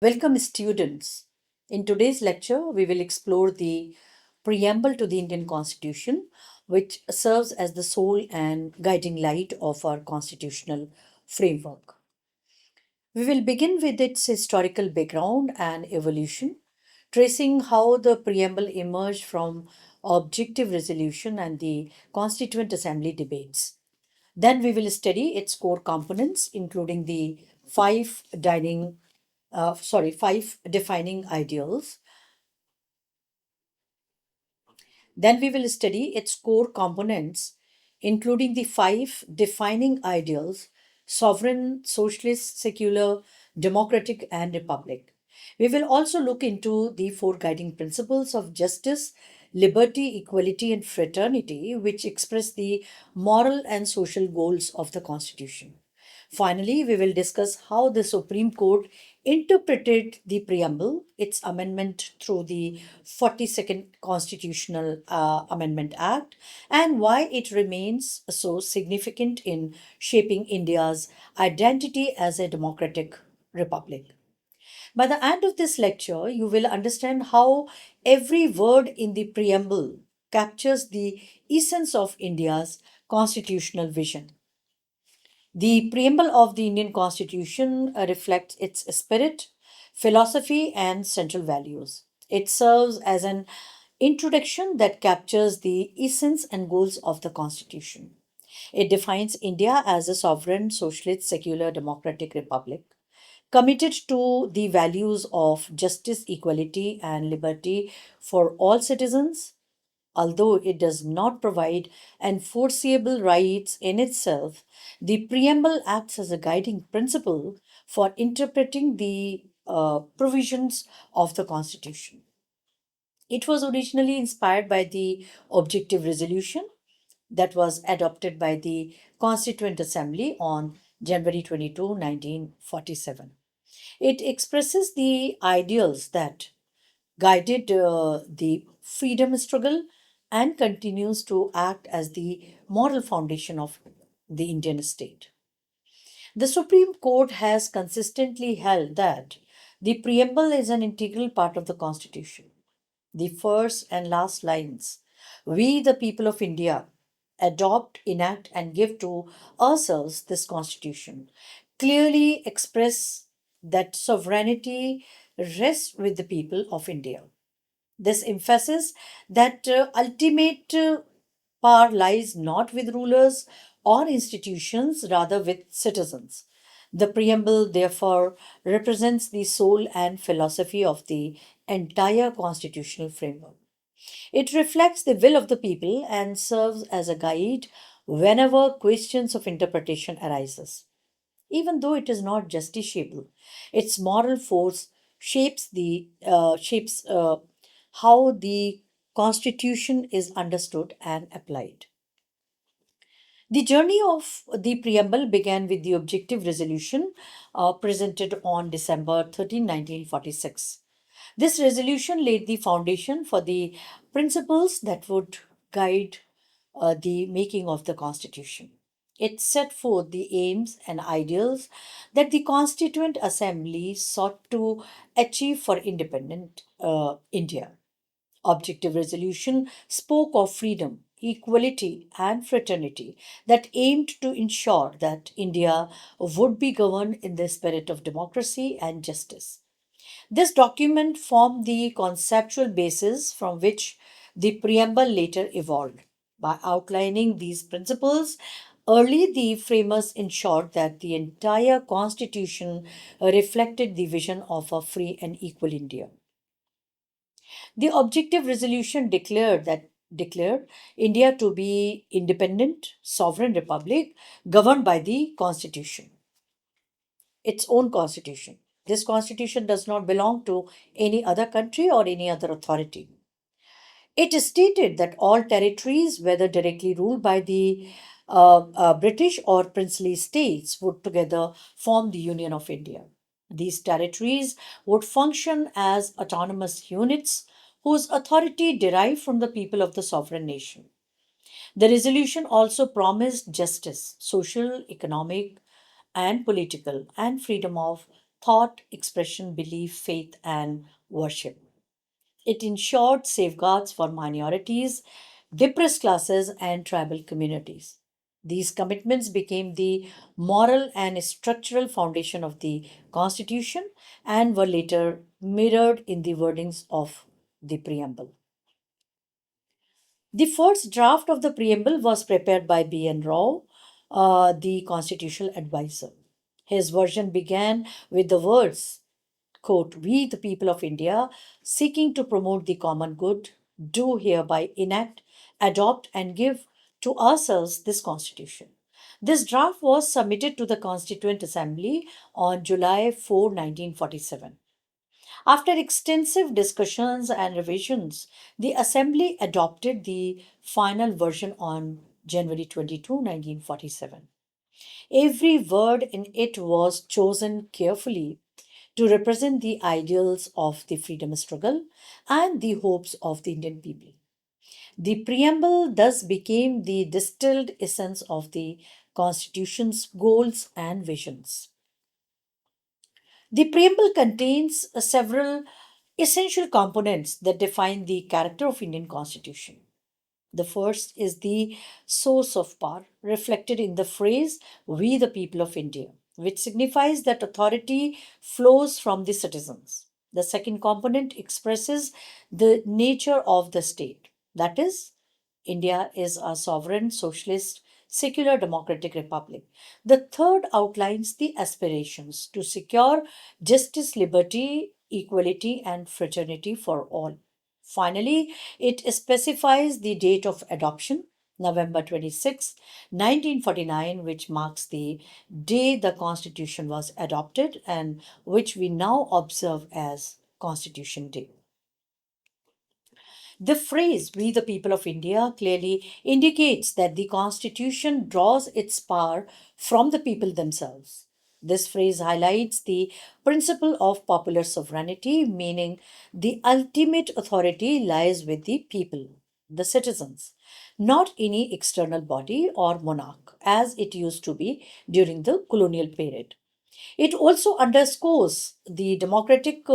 Welcome, students. In today's lecture, we will explore the preamble to the Indian Constitution, which serves as the soul and guiding light of our constitutional framework. We will begin with its historical background and evolution, tracing how the preamble emerged from objective resolution and the Constituent Assembly debates. Then we will study its core components, including the five defining ideals. Then we will study its core components, including the five defining ideals: sovereign, socialist, secular, democratic, and republic. We will also look into the four guiding principles of justice, liberty, equality, and fraternity, which express the moral and social goals of the Constitution. Finally, we will discuss how the Supreme Court interpreted the preamble, its amendment through the 42nd Constitutional Amendment Act, and why it remains so significant in shaping India's identity as a democratic republic. By the end of this lecture, you will understand how every word in the preamble captures the essence of India's constitutional vision. The preamble of the Indian Constitution reflects its spirit, philosophy, and central values. It serves as an introduction that captures the essence and goals of the Constitution. It defines India as a sovereign, socialist, secular, democratic republic committed to the values of justice, equality, and liberty for all citizens. Although it does not provide enforceable rights in itself, the preamble acts as a guiding principle for interpreting the provisions of the Constitution. It was originally inspired by the Objective Resolution that was adopted by the Constituent Assembly on January 22, 1947. It expresses the ideals that guided the freedom struggle and continues to act as the moral foundation of the Indian state. The Supreme Court has consistently held that the preamble is an integral part of the Constitution. The first and last lines: "We, the people of India, adopt, enact, and give to ourselves this Constitution," clearly express that sovereignty rests with the people of India. This emphasis that ultimate power lies not with rulers or institutions, rather with citizens. The preamble, therefore, represents the soul and philosophy of the entire constitutional framework. It reflects the will of the people and serves as a guide whenever questions of interpretation arises. Even though it is not justiciable, its moral force shapes how the Constitution is understood and applied. The journey of the preamble began with the objective resolution presented on December 13, 1946. This resolution laid the foundation for the principles that would guide the making of the Constitution. It set forth the aims and ideals that the Constituent Assembly sought to achieve for independent India. Objective resolution spoke of freedom, equality, and fraternity that aimed to ensure that India would be governed in the spirit of democracy and justice. This document formed the conceptual basis from which the preamble later evolved. By outlining these principles, early the framers ensured that the entire constitution reflected the vision of a free and equal India. The objective resolution declared India to be independent, sovereign republic governed by the constitution, its own constitution. This constitution does not belong to any other country or any other authority. It stated that all territories, whether directly ruled by the British or princely states, would together form the Union of India. These territories would function as autonomous units whose authority derived from the people of the sovereign nation. The resolution also promised justice, social, economic, and political, and freedom of thought, expression, belief, faith, and worship. It ensured safeguards for minorities, depressed classes, and tribal communities. These commitments became the moral and structural foundation of the Constitution and were later mirrored in the wordings of the preamble. The first draft of the preamble was prepared by B.N. Rao, the constitutional advisor. His version began with the words, quote, "We, the people of India, seeking to promote the common good, do hereby enact, adopt, and give to ourselves this constitution." This draft was submitted to the Constituent Assembly on July 4, 1947. After extensive discussions and revisions, the Assembly adopted the final version on January 22, 1947. Every word in it was chosen carefully to represent the ideals of the freedom struggle and the hopes of the Indian people. The preamble thus became the distilled essence of the Constitution's goals and visions. The preamble contains several essential components that define the character of Indian Constitution. The first is the source of power, reflected in the phrase, "We the people of India," which signifies that authority flows from the citizens. The second component expresses the nature of the state. That is, India is a sovereign, socialist, secular democratic republic. The third outlines the aspirations to secure justice, liberty, equality, and fraternity for all. Finally, it specifies the date of adoption, November 26, 1949, which marks the day the Constitution was adopted and which we now observe as Constitution Day. The phrase, "We the people of India," clearly indicates that the Constitution draws its power from the people themselves. This phrase highlights the principle of popular sovereignty, meaning the ultimate authority lies with the people, the citizens, not any external body or monarch, as it used to be during the colonial period. It also underscores the democratic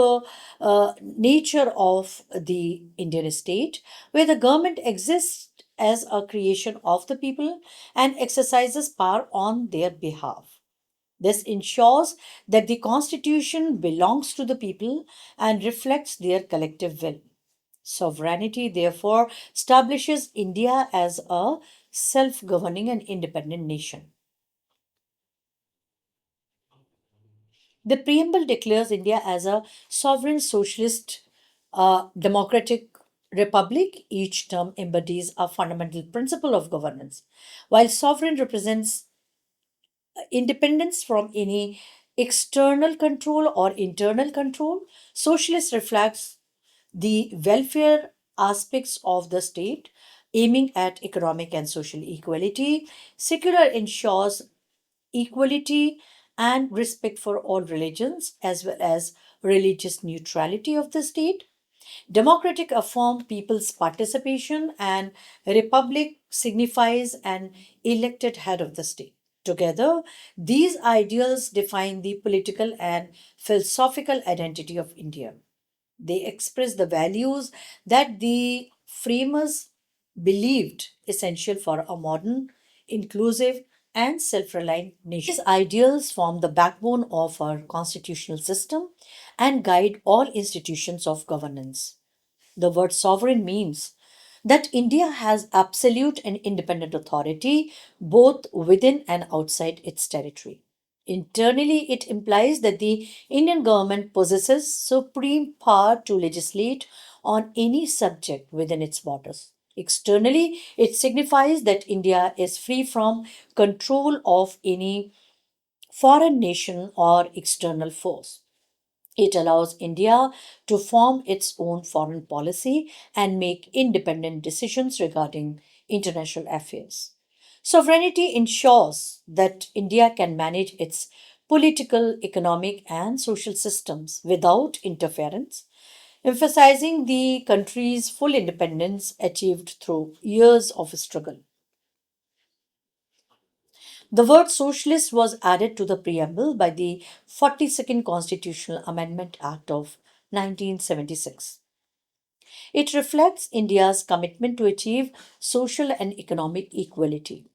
nature of the Indian state, where the government exists as a creation of the people and exercises power on their behalf. This ensures that the constitution belongs to the people and reflects their collective will. Sovereignty, therefore, establishes India as a self governing and independent nation. The preamble declares India as a sovereign socialist democratic republic. Each term embodies a fundamental principle of governance. While sovereign represents independence from any external control or internal control, socialist reflects the welfare aspects of the state, aiming at economic and social equality. Secular ensures equality and respect for all religions, as well as religious neutrality of the state. Democratic affirm people's participation, and republic signifies an elected head of the state. Together, these ideals define the political and philosophical identity of India. They express the values that the framers believed essential for a modern, inclusive, and self reliant nation. These ideals form the backbone of our constitutional system and guide all institutions of governance. The word sovereign means that India has absolute and independent authority both within and outside its territory. Internally, it implies that the Indian government possesses supreme power to legislate on any subject within its borders. Externally, it signifies that India is free from control of any foreign nation or external force. It allows India to form its own foreign policy and make independent decisions regarding international affairs. Sovereignty ensures that India can manage its political, economic, and social systems without interference, emphasizing the country's full independence achieved through years of struggle. The word socialist was added to the preamble by the 42nd Constitutional Amendment Act of 1976. It reflects India's commitment to achieve social and economic equality.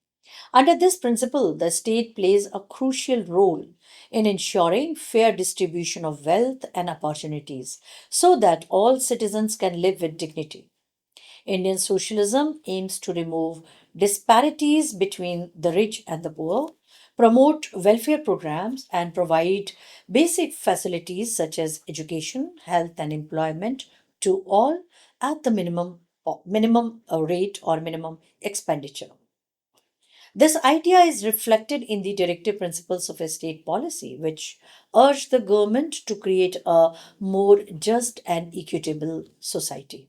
Under this principle, the state plays a crucial role in ensuring fair distribution of wealth and opportunities so that all citizens can live with dignity. Indian socialism aims to remove disparities between the rich and the poor, promote welfare programs, and provide basic facilities such as education, health, and employment to all at the minimum rate or minimum expenditure. This idea is reflected in the directive principles of estate policy, which urge the government to create a more just and equitable society.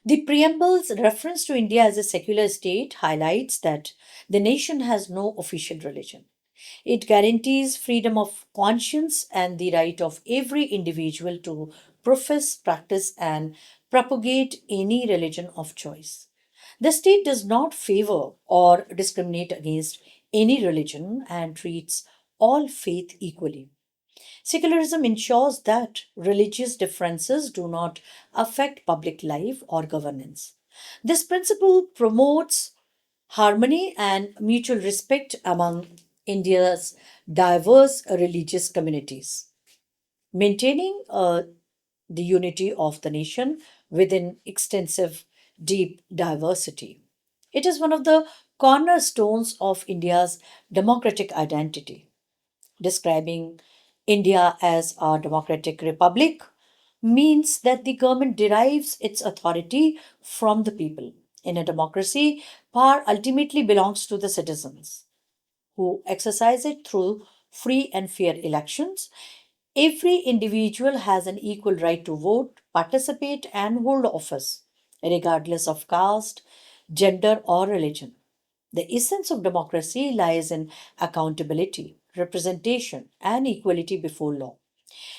The preamble's reference to India as a secular state highlights that the nation has no official religion. It guarantees freedom of conscience and the right of every individual to profess, practice, and propagate any religion of choice. The state does not favor or discriminate against any religion and treats all faith equally. Secularism ensures that religious differences do not affect public life or governance. This principle promotes harmony and mutual respect among India's diverse religious communities, maintaining the unity of the nation within extensive, deep diversity. It is one of the cornerstones of India's democratic identity. Describing India as a democratic republic means that the government derives its authority from the people. In a democracy, power ultimately belongs to the citizens, who exercise it through free and fair elections. Every individual has an equal right to vote, participate, and hold office, regardless of caste, gender, or religion. The essence of democracy lies in accountability, representation, and equality before law.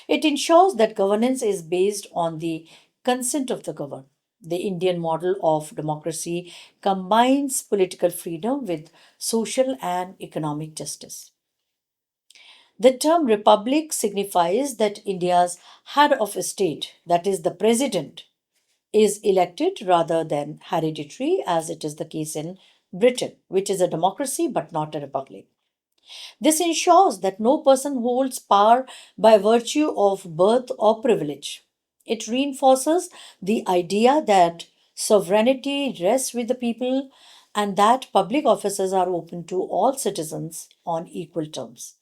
It ensures that governance is based on the consent of the governed. The Indian model of democracy combines political freedom with social and economic justice. The term republic signifies that India's head of state, that is the president, is elected rather than hereditary, as it is the case in Britain, which is a democracy but not a republic. This ensures that no person holds power by virtue of birth or privilege. It reinforces the idea that sovereignty rests with the people and that public offices are open to all citizens on equal terms.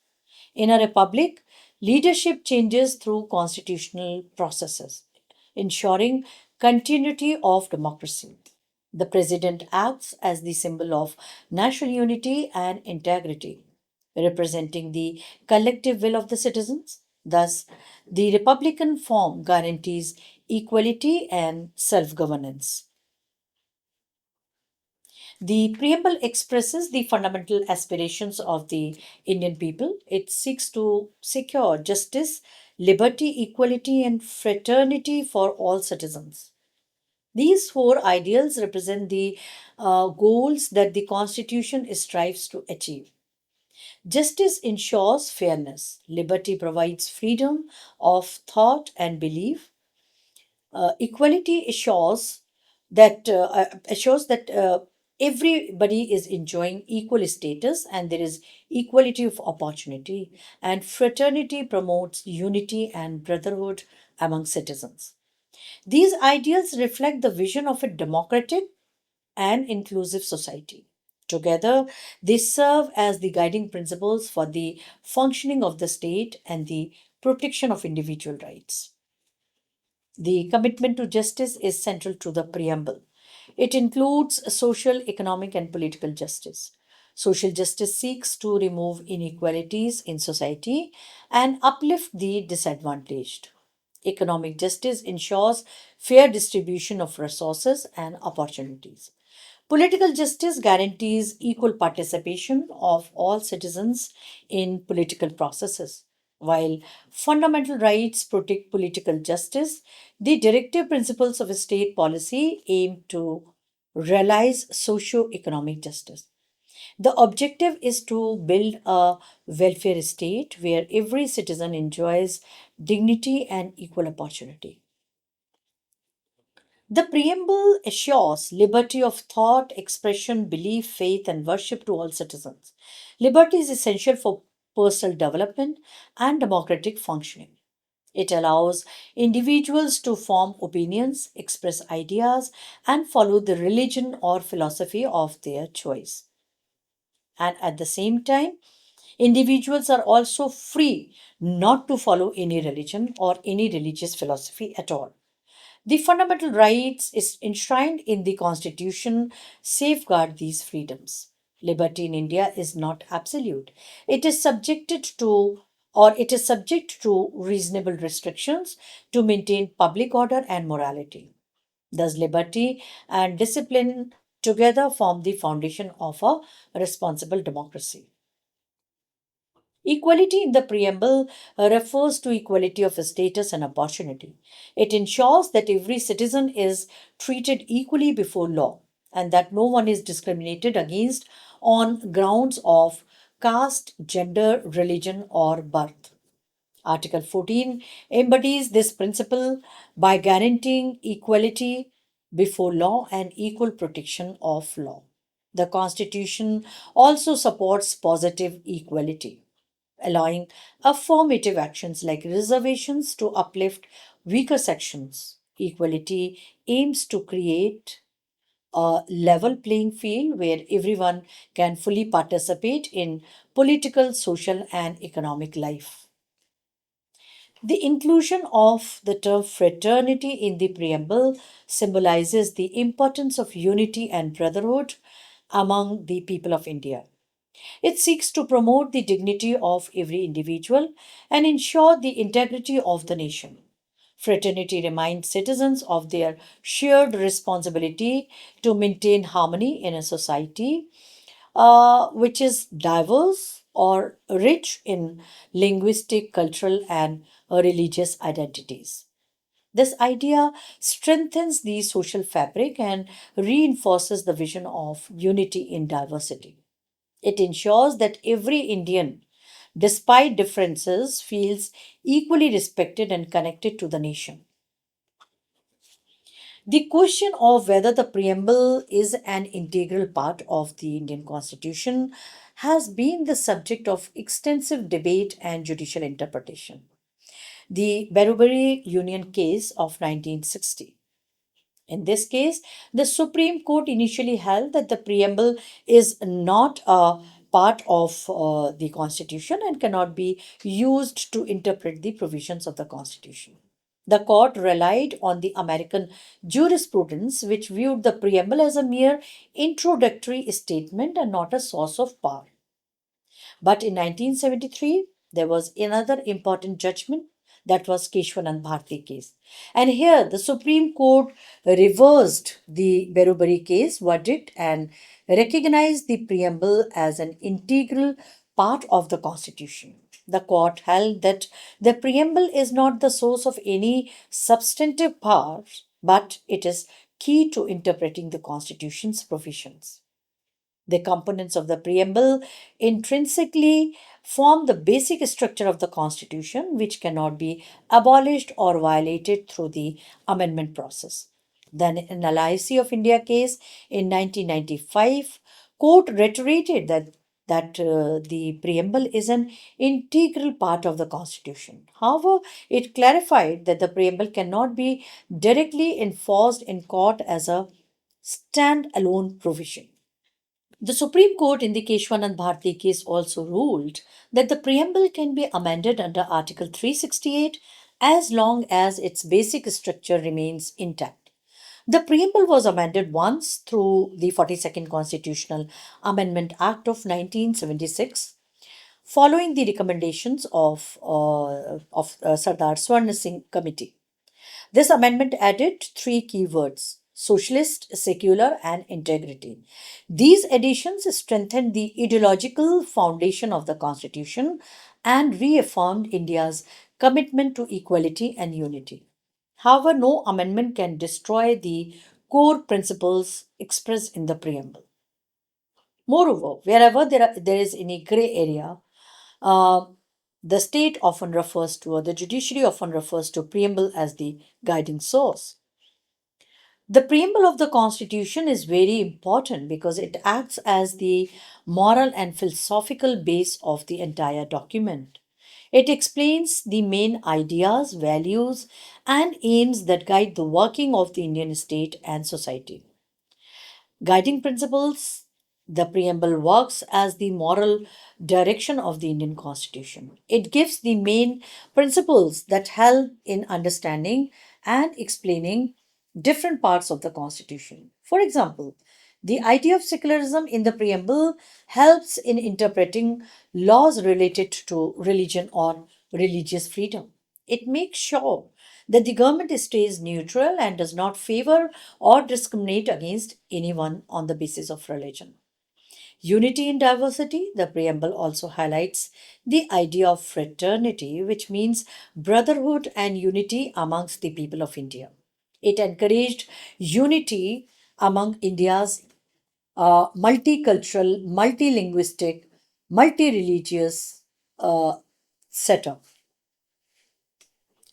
In a republic, leadership changes through constitutional processes, ensuring continuity of democracy. The president acts as the symbol of national unity and integrity, representing the collective will of the citizens. Thus, the republican form guarantees equality and self governance. The preamble expresses the fundamental aspirations of the Indian people. It seeks to secure justice, liberty, equality, and fraternity for all citizens. These four ideals represent the goals that the Constitution strives to achieve. Justice ensures fairness. Liberty provides freedom of thought and belief. Equality assures that everybody is enjoying equal status and there is equality of opportunity. And fraternity promotes unity and brotherhood among citizens. These ideals reflect the vision of a democratic and inclusive society. Together, they serve as the guiding principles for the functioning of the state and the protection of individual rights. The commitment to justice is central to the preamble. It includes social, economic, and political justice. Social justice seeks to remove inequalities in society and uplift the disadvantaged. Economic justice ensures fair distribution of resources and opportunities. Political justice guarantees equal participation of all citizens in political processes. While fundamental rights protect political justice, the directive principles of state policy aim to realize socio-economic justice. The objective is to build a welfare state where every citizen enjoys dignity and equal opportunity. The preamble assures liberty of thought, expression, belief, faith, and worship to all citizens. Liberty is essential for personal development and democratic functioning. It allows individuals to form opinions, express ideas, and follow the religion or philosophy of their choice. And at the same time, individuals are also free not to follow any religion or any religious philosophy at all. The fundamental rights is enshrined in the Constitution safeguard these freedoms. Liberty in India is not absolute. It is subjected to it is subject to reasonable restrictions to maintain public order and morality. Thus, liberty and discipline together form the foundation of a responsible democracy. Equality in the preamble refers to equality of status and opportunity. It ensures that every citizen is treated equally before law and that no one is discriminated against on grounds of caste, gender, religion, or birth. Article 14 embodies this principle by guaranteeing equality before law and equal protection of law. The Constitution also supports positive equality, allowing affirmative actions like reservations to uplift weaker sections. Equality aims to create a level playing field where everyone can fully participate in political, social, and economic life. The inclusion of the term fraternity in the preamble symbolizes the importance of unity and brotherhood among the people of India. It seeks to promote the dignity of every individual and ensure the integrity of the nation. Fraternity reminds citizens of their shared responsibility to maintain harmony in a society which is diverse or rich in linguistic, cultural, and religious identities. This idea strengthens the social fabric and reinforces the vision of unity in diversity. It ensures that every Indian, despite differences, feels equally respected and connected to the nation. The question of whether the preamble is an integral part of the Indian Constitution has been the subject of extensive debate and judicial interpretation. The Berubari Union case of 1960. In this case, the Supreme Court initially held that the preamble is not a part of the Constitution and cannot be used to interpret the provisions of the Constitution. The court relied on the American jurisprudence, which viewed the preamble as a mere introductory statement and not a source of power. But in 1973, there was another important judgment, that was Keshwanand Bharti case. And here the Supreme Court reversed the Berubari case verdict and recognized the preamble as an integral part of the Constitution. The court held that the preamble is not the source of any substantive power, but it is key to interpreting the Constitution's provisions. The components of the preamble intrinsically form the basic structure of the Constitution, which cannot be abolished or violated through the amendment process. Then, in LIC of India case in 1995, court reiterated that the preamble is an integral part of the Constitution. However, it clarified that the preamble cannot be directly enforced in court as a stand-alone provision. The Supreme Court in the Keshwanand Bharti case also ruled that the preamble can be amended under Article 368 as long as its basic structure remains intact. The preamble was amended once through the 42nd Constitutional Amendment Act of 1976, following the recommendations of Sardar Swarna Singh Committee. This amendment added three keywords: socialist, secular, and integrity. These additions strengthened the ideological foundation of the Constitution and reaffirmed India's commitment to equality and unity. However, no amendment can destroy the core principles expressed in the preamble. Moreover, wherever there is any gray area, uh, the state often refers to, or the judiciary often refers to preamble as the guiding source. The preamble of the Constitution is very important because it acts as the moral and philosophical base of the entire document. It explains the main ideas, values, and aims that guide the working of the Indian state and society. Guiding principles, the preamble works as the moral direction of the Indian Constitution. It gives the main principles that help in understanding and explaining different parts of the Constitution. For example, the idea of secularism in the preamble helps in interpreting laws related to religion or religious freedom. It makes sure that the government stays neutral and does not favor or discriminate against anyone on the basis of religion. Unity in diversity, the preamble also highlights the idea of fraternity, which means brotherhood and unity amongst the people of India. It encouraged unity among India's multicultural, multilinguistic, multi religious setup.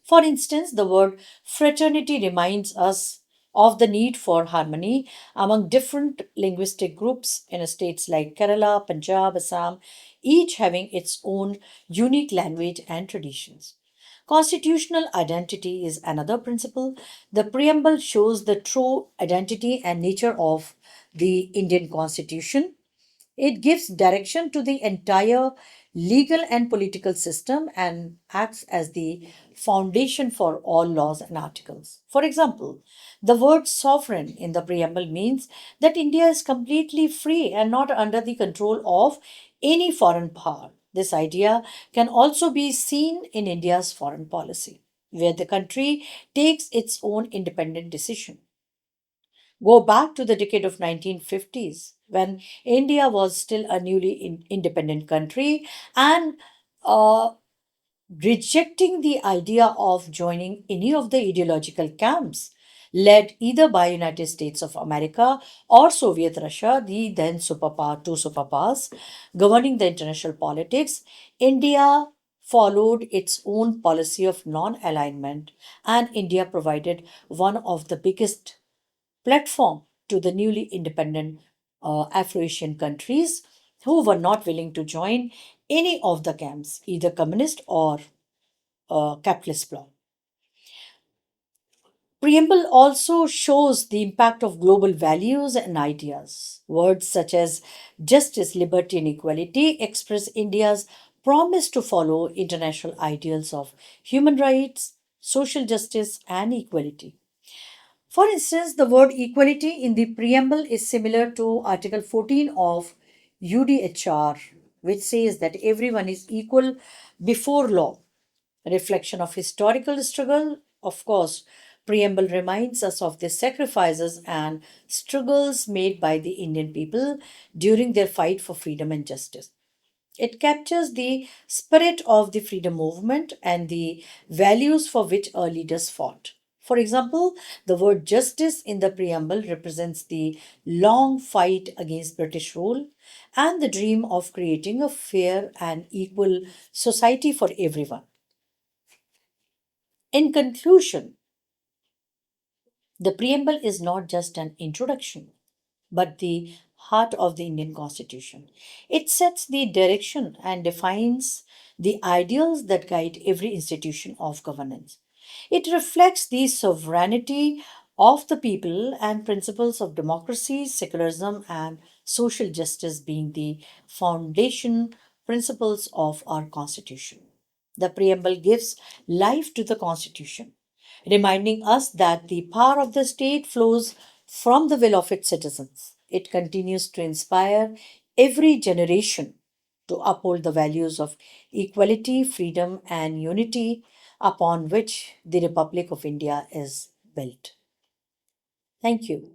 For instance, the word fraternity reminds us of the need for harmony among different linguistic groups in states like Kerala, Punjab, Assam, each having its own unique language and traditions. Constitutional identity is another principle. The preamble shows the true identity and nature of the Indian Constitution. It gives direction to the entire legal and political system and acts as the foundation for all laws and articles. For example, the word sovereign in the preamble means that India is completely free and not under the control of any foreign power. This idea can also be seen in India's foreign policy, where the country takes its own independent decision. Go back to the decade of 1950s when India was still a newly independent country and uh, rejecting the idea of joining any of the ideological camps led either by United States of America or Soviet Russia, the then superpower, two superpowers governing the international politics. India followed its own policy of non-alignment, and India provided one of the biggest platform to the newly independent Afro-Asian countries who were not willing to join any of the camps, either communist or capitalist bloc. Preamble also shows the impact of global values and ideas. Words such as justice, liberty, and equality express India's promise to follow international ideals of human rights, social justice, and equality. For instance, the word equality in the preamble is similar to Article 14 of UDHR, which says that everyone is equal before law. A reflection of historical struggle, of course, preamble reminds us of the sacrifices and struggles made by the Indian people during their fight for freedom and justice. It captures the spirit of the freedom movement and the values for which our leaders fought. For example, the word justice in the preamble represents the long fight against British rule and the dream of creating a fair and equal society for everyone. In conclusion, the preamble is not just an introduction, but the heart of the Indian Constitution. It sets the direction and defines the ideals that guide every institution of governance. It reflects the sovereignty of the people and principles of democracy, secularism, and social justice being the foundation principles of our Constitution. The preamble gives life to the Constitution, reminding us that the power of the state flows from the will of its citizens. It continues to inspire every generation to uphold the values of equality, freedom, and unity upon which the Republic of India is built. Thank you.